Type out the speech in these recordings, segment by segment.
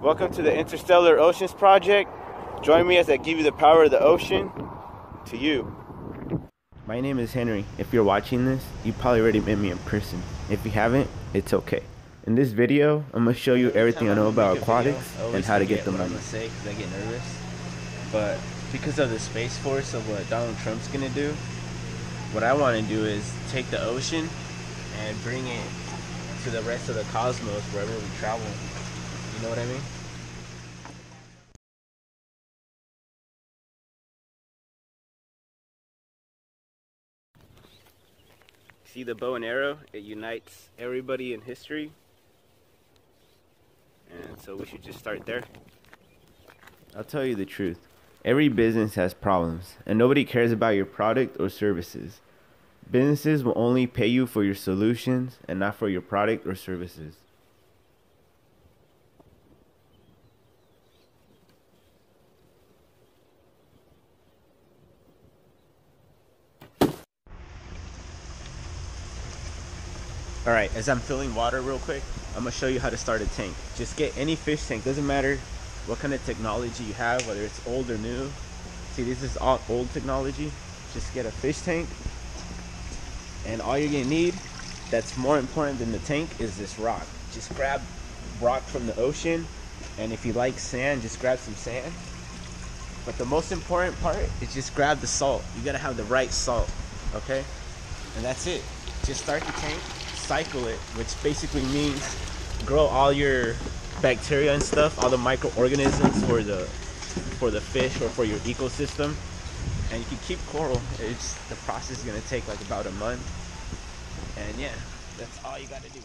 Welcome to the Interstellar Oceans Project. Join me as I give you the power of the ocean to you. My name is Henry. If you're watching this, you probably already met me in person. If you haven't, it's okay. In this video, I'm going to show you everything I know about aquatics and how to get the money. I'm going to say because I get nervous. But because of the Space Force of what Donald Trump's going to do, what I want to do is take the ocean and bring it to the rest of the cosmos wherever we travel. You know what I mean? See the bow and arrow? It unites everybody in history. And so we should just start there. I'll tell you the truth. Every business has problems, and nobody cares about your product or services. Businesses will only pay you for your solutions and not for your product or services. Alright, as I'm filling water real quick, I'm going to show you how to start a tank. Just get any fish tank, doesn't matter what kind of technology you have, whether it's old or new. See, this is all old technology. Just get a fish tank, and all you're going to need that's more important than the tank is this rock. Just grab rock from the ocean, and if you like sand, just grab some sand. But the most important part is just grab the salt. You got to have the right salt, okay? And that's it. Just start the tank, cycle it, which basically means grow all your bacteria and stuff, all the microorganisms for the fish or for your ecosystem. And you can keep coral. The process is going to take like about a month. And yeah, that's all you got to do.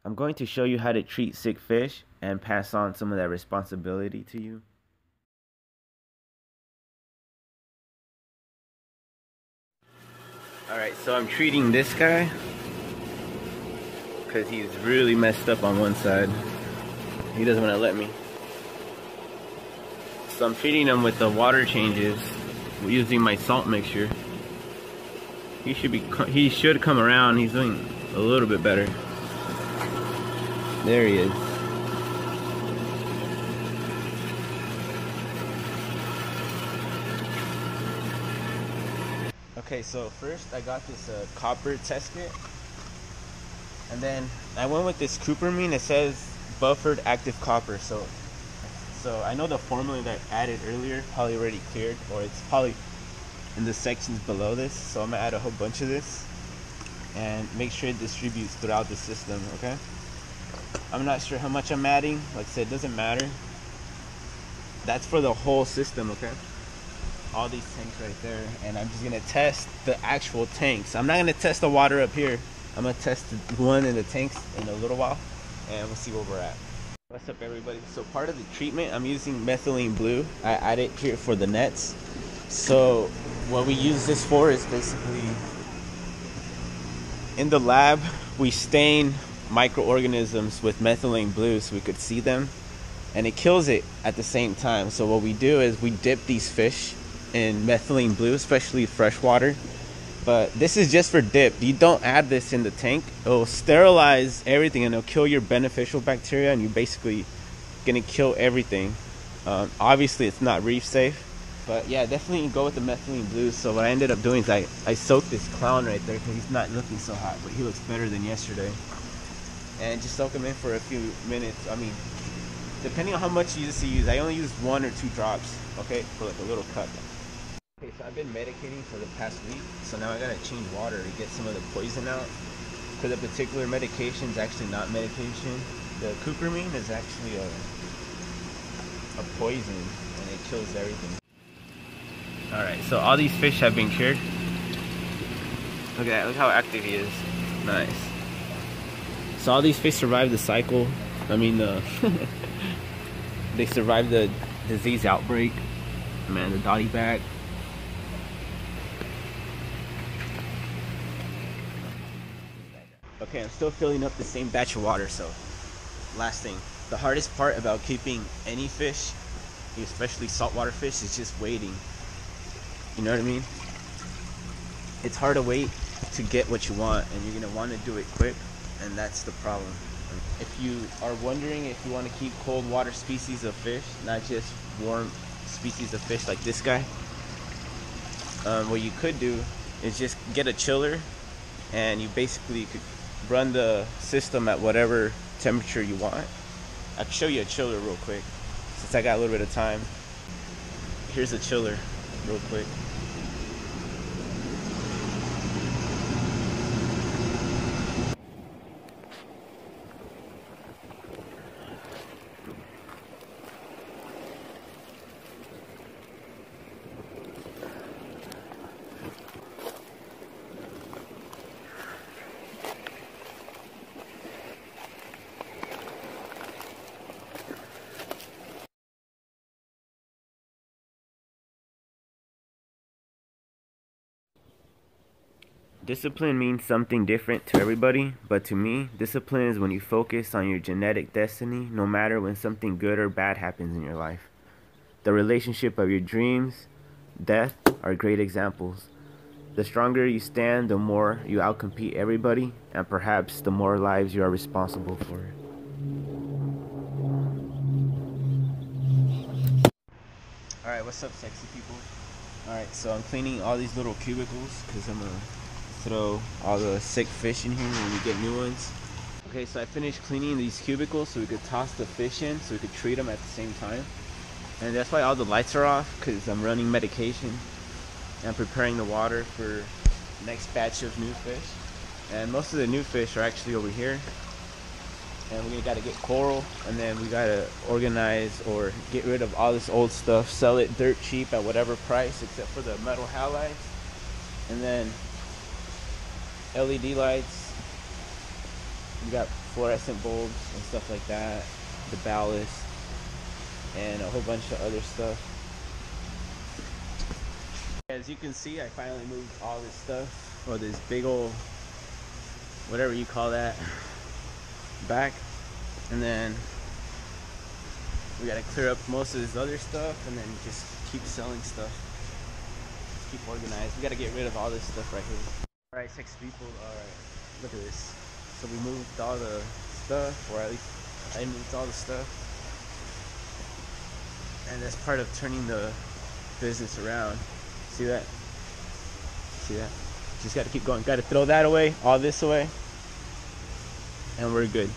I'm going to show you how to treat sick fish and pass on some of that responsibility to you. Alright, so I'm treating this guy because he's really messed up on one side. He doesn't want to let me. So I'm treating him with the water changes using my salt mixture. He should come around. He's doing a little bit better. There he is. Okay, so first I got this copper test kit, and then I went with this cupramine. It says buffered active copper, so I know the formula that I added earlier probably already cleared, or it's probably in the sections below this, so I'm gonna add a whole bunch of this and make sure it distributes throughout the system. Okay, I'm not sure how much I'm adding. Like I said, it doesn't matter. That's for the whole system. Okay, all these tanks right there, and I'm just gonna test the actual tanks. I'm not gonna test the water up here. I'm gonna test the one in the tanks in a little while, and we'll see where we're at. What's up, everybody? So part of the treatment, I'm using methylene blue. I added here for the nets. So what we use this for is basically, in the lab we stain microorganisms with methylene blue so we could see them, and it kills it at the same time. So what we do is we dip these fish in methylene blue, especially freshwater. But this is just for dip. You don't add this in the tank. It'll sterilize everything and it'll kill your beneficial bacteria, and you're basically gonna kill everything. Obviously it's not reef safe, but yeah, definitely go with the methylene blue. So what I ended up doing is I soaked this clown right there because he's not looking so hot, but he looks better than yesterday. And just soak him in for a few minutes. I mean, depending on how much you use, I only use 1 or 2 drops, okay, for like a little cup. Okay, so I've been medicating for the past week, so now I gotta change water to get some of the poison out. Because the particular medication is actually not medication. The cupramine is actually a poison, and it kills everything. Alright, so all these fish have been cured. Look at that, look how active he is. Nice. So all these fish survived the cycle. I mean, they survived the disease outbreak. Man, the dotty back. Okay, I'm still filling up the same batch of water. So last thing, the hardest part about keeping any fish, especially saltwater fish, is just waiting. You know what I mean? It's hard to wait to get what you want, and you're gonna want to do it quick, and that's the problem. if you are wondering if you want to keep cold water species of fish, not just warm species of fish like this guy, what you could do is just get a chiller, and you basically could run the system at whatever temperature you want. I can show you a chiller real quick since I got a little bit of time. Here's a chiller real quick. Discipline means something different to everybody, but to me, discipline is when you focus on your genetic destiny, no matter when something good or bad happens in your life. The relationship of your dreams, death, are great examples. The stronger you stand, the more you outcompete everybody, and perhaps the more lives you are responsible for. Alright, what's up, sexy people? Alright, so I'm cleaning all these little cubicles because I'm going to throw all the sick fish in here when we get new ones. Okay, so I finished cleaning these cubicles so we could toss the fish in so we could treat them at the same time. And that's why all the lights are off, because I'm running medication and preparing the water for the next batch of new fish. And most of the new fish are actually over here. And we gotta get coral, and then we gotta organize or get rid of all this old stuff, sell it dirt cheap at whatever price except for the metal halides. And then LED lights, we got fluorescent bulbs and stuff like that, the ballast, and a whole bunch of other stuff. As you can see, I finally moved all this stuff, or this big old, whatever you call that, back. And then we gotta clear up most of this other stuff, and then just keep selling stuff. Just keep organized. We gotta get rid of all this stuff right here. Alright, 6 people. Alright, look at this. So we moved all the stuff, or at least I moved all the stuff. And that's part of turning the business around. See that? See that? Just gotta keep going. Gotta throw that away, all this away, and we're good.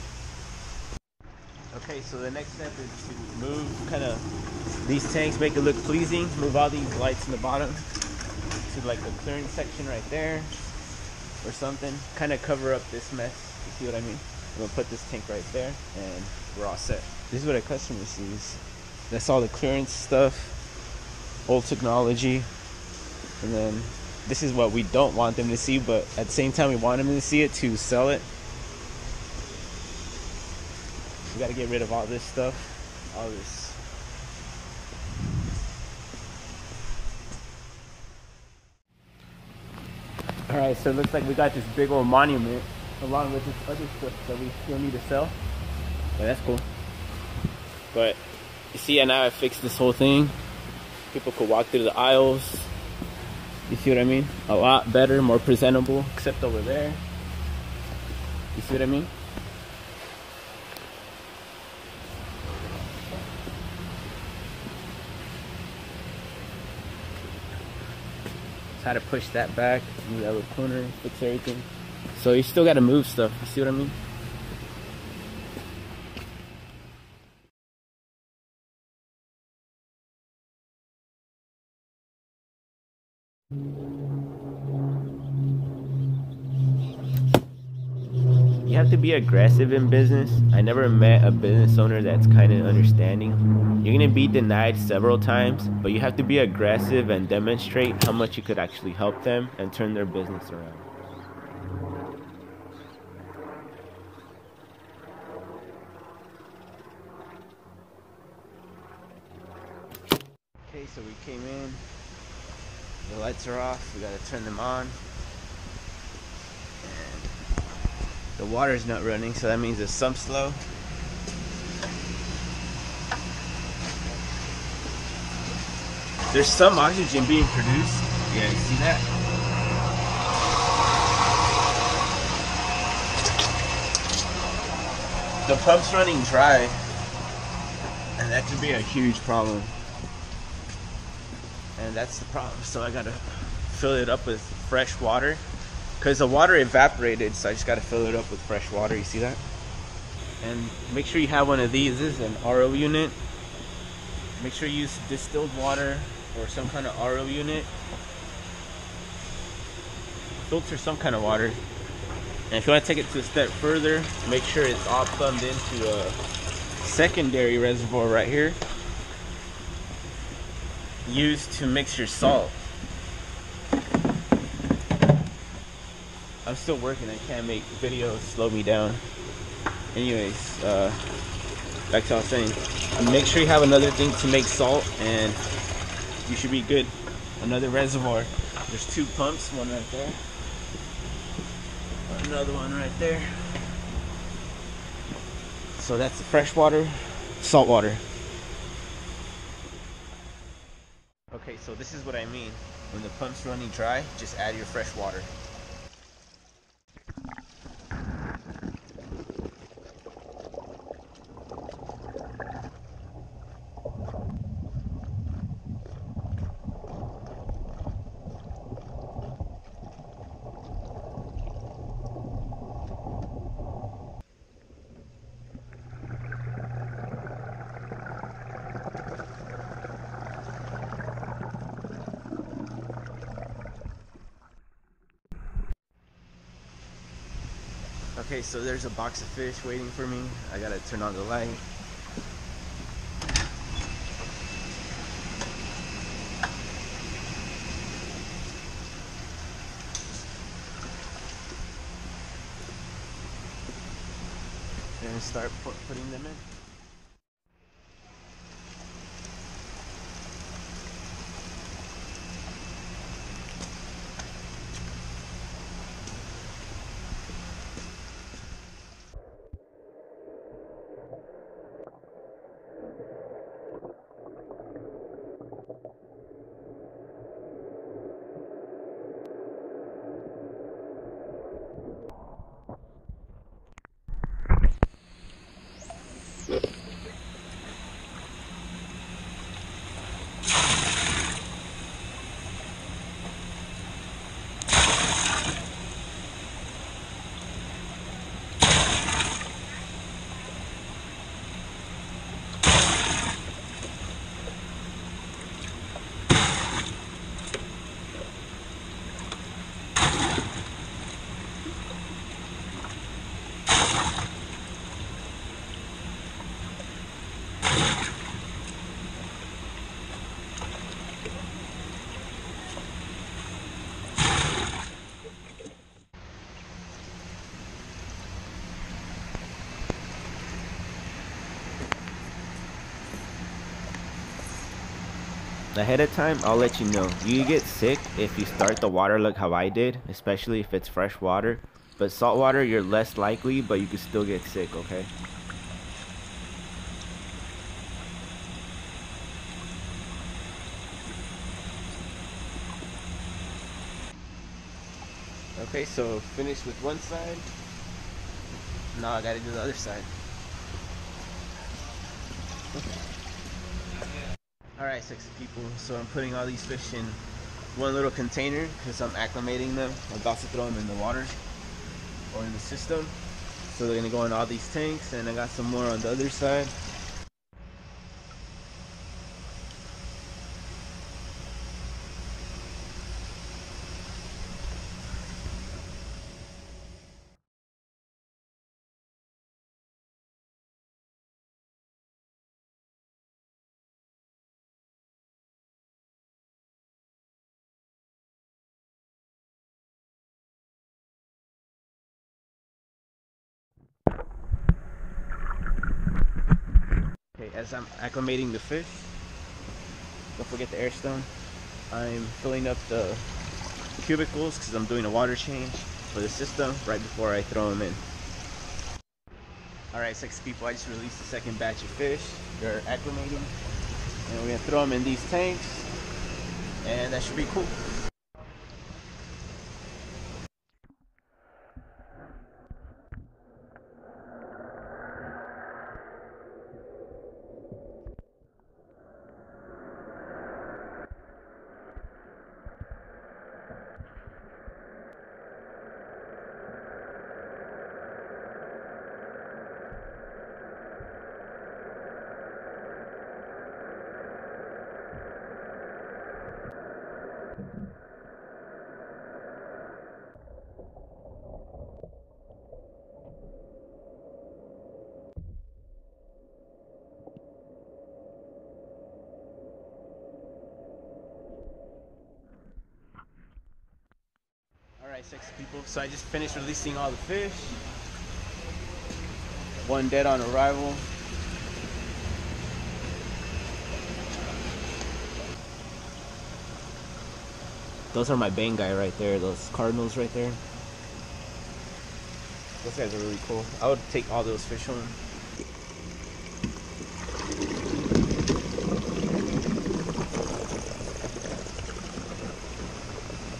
Okay, so the next step is to move kind of these tanks, make it look pleasing. Move all these lights in the bottom to like the clearing section right there or something. Kind of cover up this mess. You see what I mean? I'm gonna put this tank right there and we're all set. This is what a customer sees. That's all the clearance stuff, old technology. And then this is what we don't want them to see, but at the same time we want them to see it to sell it. We gotta get rid of all this stuff, all this. Alright, so it looks like we got this big old monument along with this other stuff that we still need to sell. Yeah, that's cool. But you see, and now I fixed this whole thing. People could walk through the aisles. You see what I mean? A lot better, more presentable, except over there. You see what I mean? How to push that back, move that little corner, fix everything. So you still got to move stuff. You see what I mean? You have to be aggressive in business. I never met a business owner that's kind of understanding. You're gonna be denied several times, but you have to be aggressive and demonstrate how much you could actually help them and turn their business around. Okay, so we came in. The lights are off. We gotta turn them on. The water's not running, so that means the sump's slow. There's some oxygen being produced. Yeah, you see that? the pump's running dry, and that could be a huge problem. And that's the problem. So I gotta fill it up with fresh water, because the water evaporated, so I just gotta fill it up with fresh water. You see that? And make sure you have one of these. This is an RO unit. Make sure you use distilled water or some kind of RO unit. Filter some kind of water. And if you want to take it to a step further, make sure it's all plumbed into a secondary reservoir right here, used to mix your salt. I'm still working, I can't make videos slow me down. Anyways, back to what I was saying. Make sure you have another thing to make salt, and you should be good. Another reservoir. There's two pumps, one right there, another one right there. So that's the fresh water, salt water. Okay, so this is what I mean. When the pump's running dry, just add your fresh water. Okay, so there's a box of fish waiting for me. I gotta turn on the light. And start putting them in. Ahead of time, I'll let you know. You get sick if you start the water like how I did, especially if it's fresh water. But salt water, you're less likely, but you can still get sick, okay? Okay, so finished with one side. Now I gotta do the other side. Alright, sexy people, so I'm putting all these fish in one little container because I'm acclimating them. I'm about to throw them in the water or in the system. So they're gonna go in all these tanks, and I got some more on the other side. Okay, as I'm acclimating the fish, don't forget the air stone. I'm filling up the cubicles because I'm doing a water change for the system right before I throw them in. Alright, sexy people, I just released the second batch of fish. They're acclimating, and we're gonna throw them in these tanks, and that should be cool. Alright, sexy people. So I just finished releasing all the fish. One dead on arrival. Those are my Bane guy right there. Those cardinals right there. Those guys are really cool. I would take all those fish home.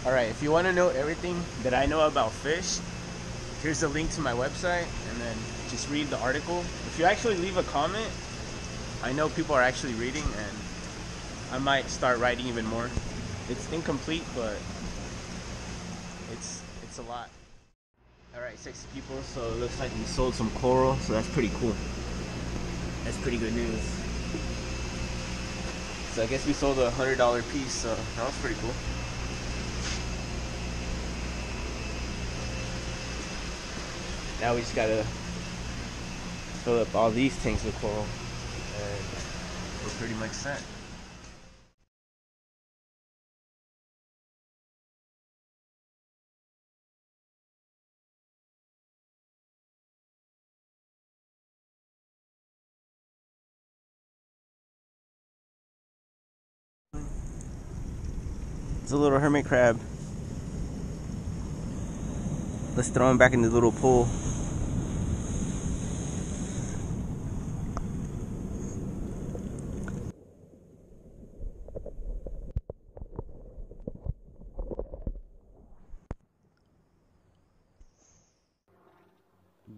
Alright, if you want to know everything that I know about fish, here's a link to my website, and then just read the article. If you actually leave a comment, I know people are actually reading, and I might start writing even more. It's incomplete, but it's a lot. Alright, sexy people, so it looks like we sold some coral, so that's pretty cool. That's pretty good news. So I guess we sold a $100 piece, so that was pretty cool. Now we just gotta fill up all these tanks with coral, and we're pretty much set. It's a little hermit crab. Let's throw him back in the little pool.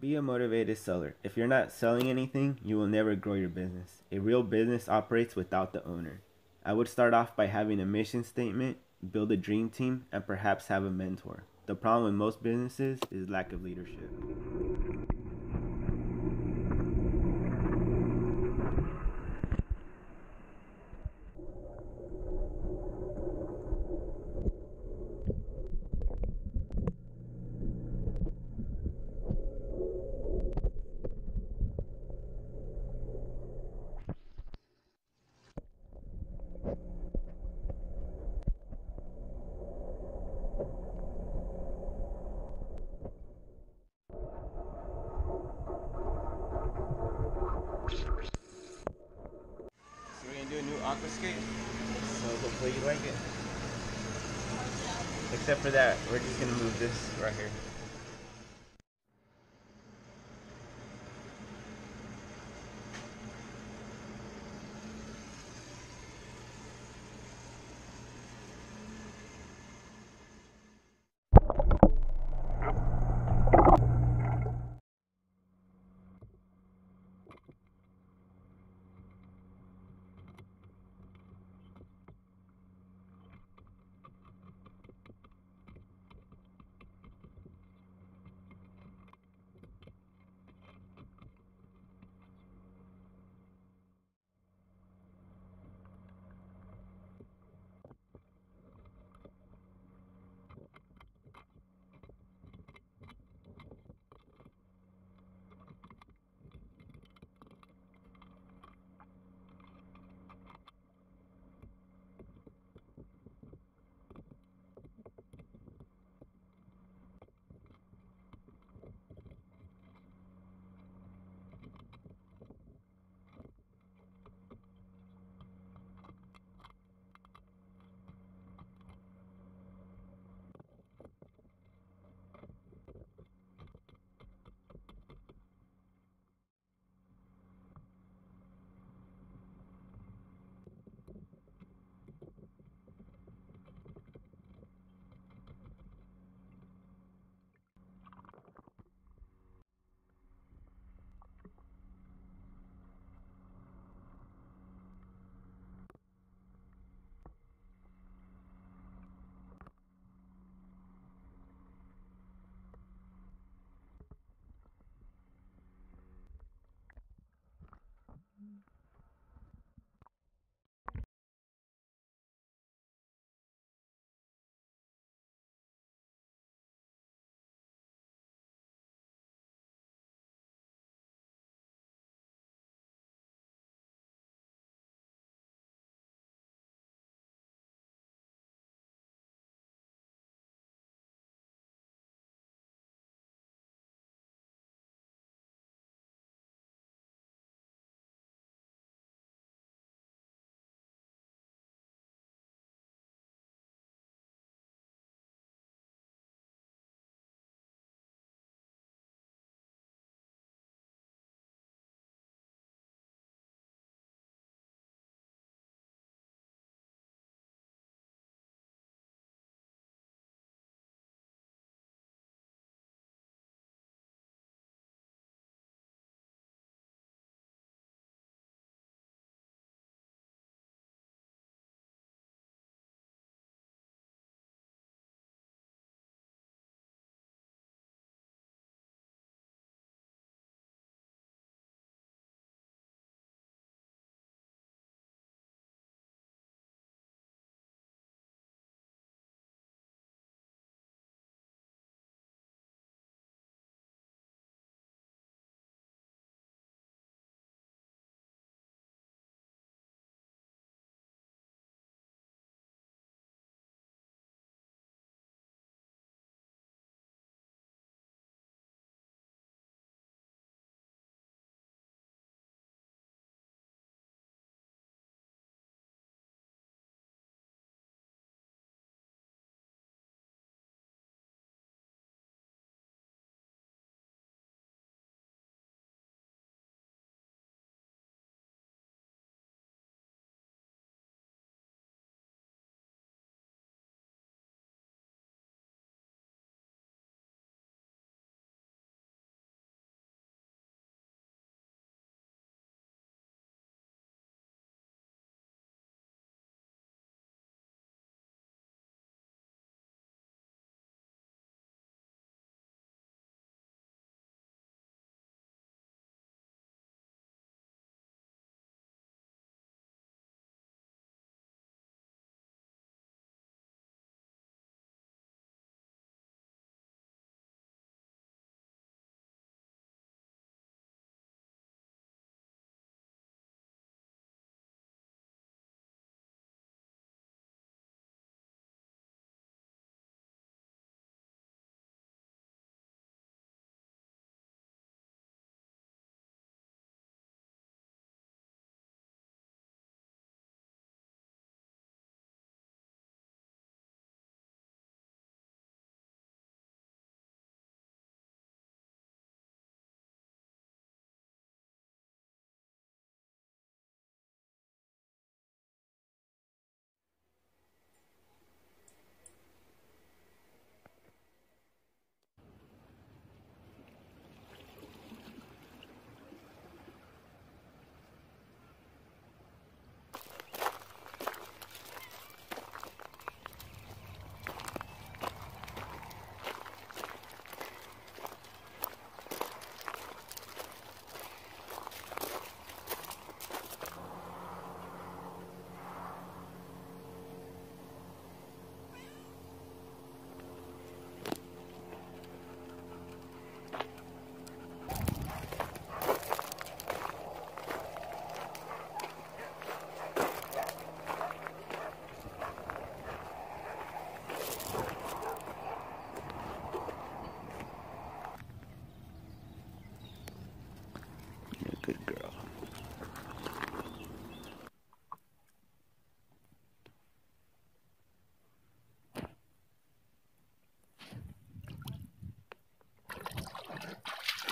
Be a motivated seller. If you're not selling anything, you will never grow your business. A real business operates without the owner. I would start off by having a mission statement, build a dream team, and perhaps have a mentor. The problem with most businesses is lack of leadership. So we're gonna do a new aquascape. So hopefully you like it. Except for that, we're just gonna move this right here.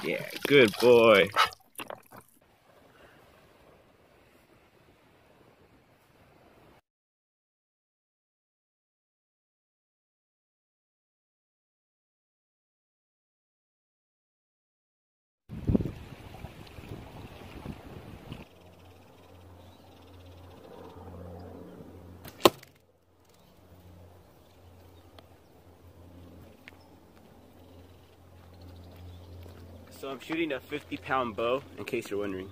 Yeah, good boy. So I'm shooting a 50-pound bow, in case you're wondering.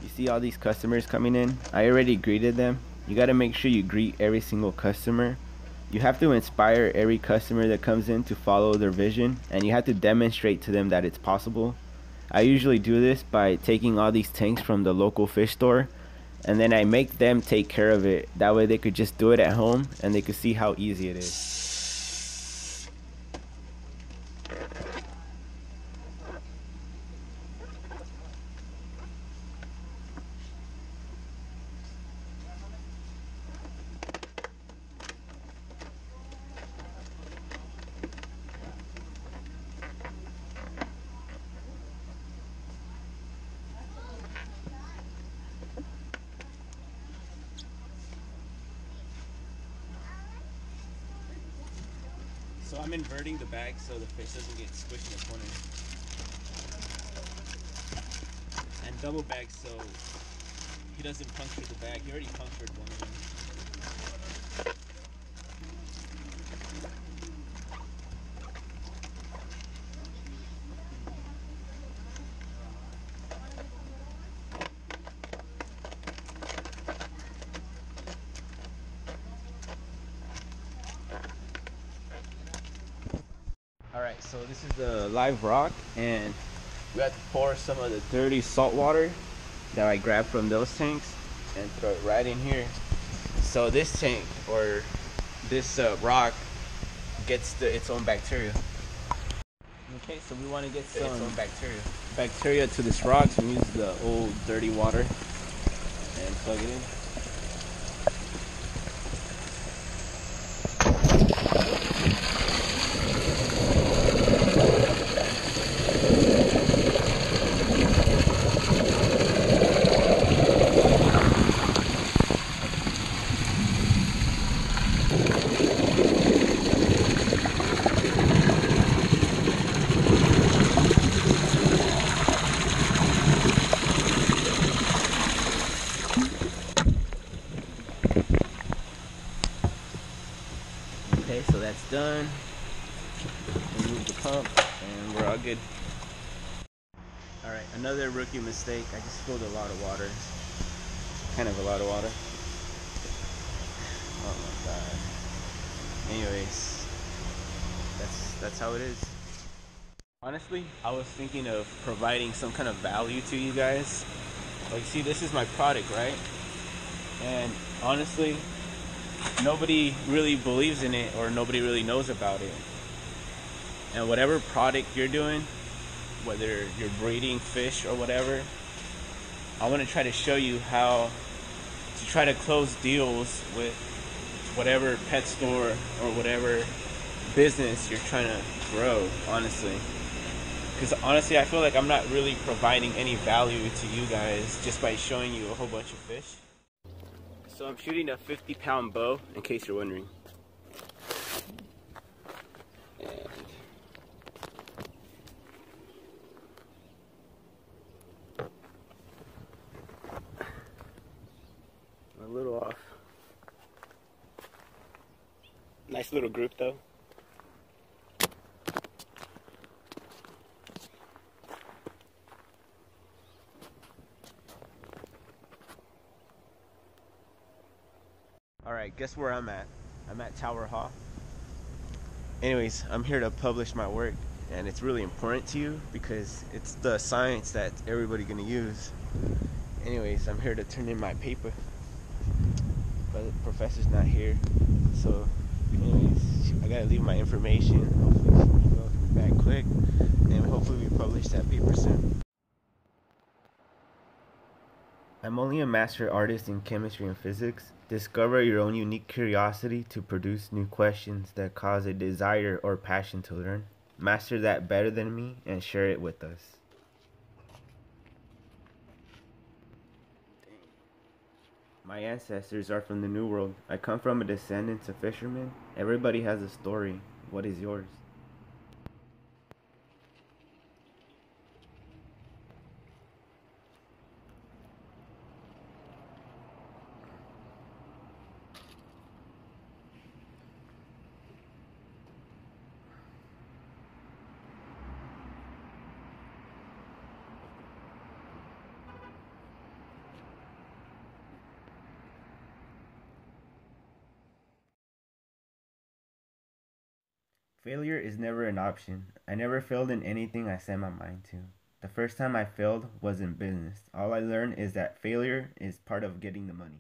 You see all these customers coming in? I already greeted them. You gotta make sure you greet every single customer. You have to inspire every customer that comes in to follow their vision, and you have to demonstrate to them that it's possible. I usually do this by taking all these tanks from the local fish store, and then I make them take care of it. That way they could just do it at home and they could see how easy it is. So I'm inverting the bag so the fish doesn't get squished in the corner. And double bag so he doesn't puncture the bag. He already punctured one of them. Alright, so this is the live rock, and we have to pour some of the dirty salt water that I grabbed from those tanks and throw it right in here. So this tank, or this rock, gets its own bacteria. Okay, so we want to get some bacteria to this rock, so we use the old dirty water and plug it in. so that's done. Remove the pump, and we're all good. Alright, another rookie mistake. I just spilled a lot of water. Kind of a lot of water. Oh my god. Anyways, that's how it is. Honestly, I was thinking of providing some kind of value to you guys. Like, see, this is my product, right? And honestly, nobody really believes in it, or nobody really knows about it. And whatever product you're doing, whether you're breeding fish or whatever, I want to try to show you how to try to close deals with whatever pet store or whatever business you're trying to grow, honestly. Because honestly, I feel like I'm not really providing any value to you guys just by showing you a whole bunch of fish. So I'm shooting a 50-pound bow, in case you're wondering. And a little off. Nice little group though. Alright, guess where I'm at? I'm at Tower Hall. Anyways, I'm here to publish my work, and it's really important to you because it's the science that everybody's gonna use. Anyways, I'm here to turn in my paper, but the professor's not here, so anyways, I gotta leave my information. Hopefully she'll be back quick, and hopefully we publish that paper soon. I'm only a master artist in chemistry and physics. Discover your own unique curiosity to produce new questions that cause a desire or passion to learn. Master that better than me and share it with us. My ancestors are from the New World. I come from a descendant of fishermen. Everybody has a story. What is yours? Failure is never an option. I never failed in anything I set my mind to. The first time I failed was in business. All I learned is that failure is part of getting the money.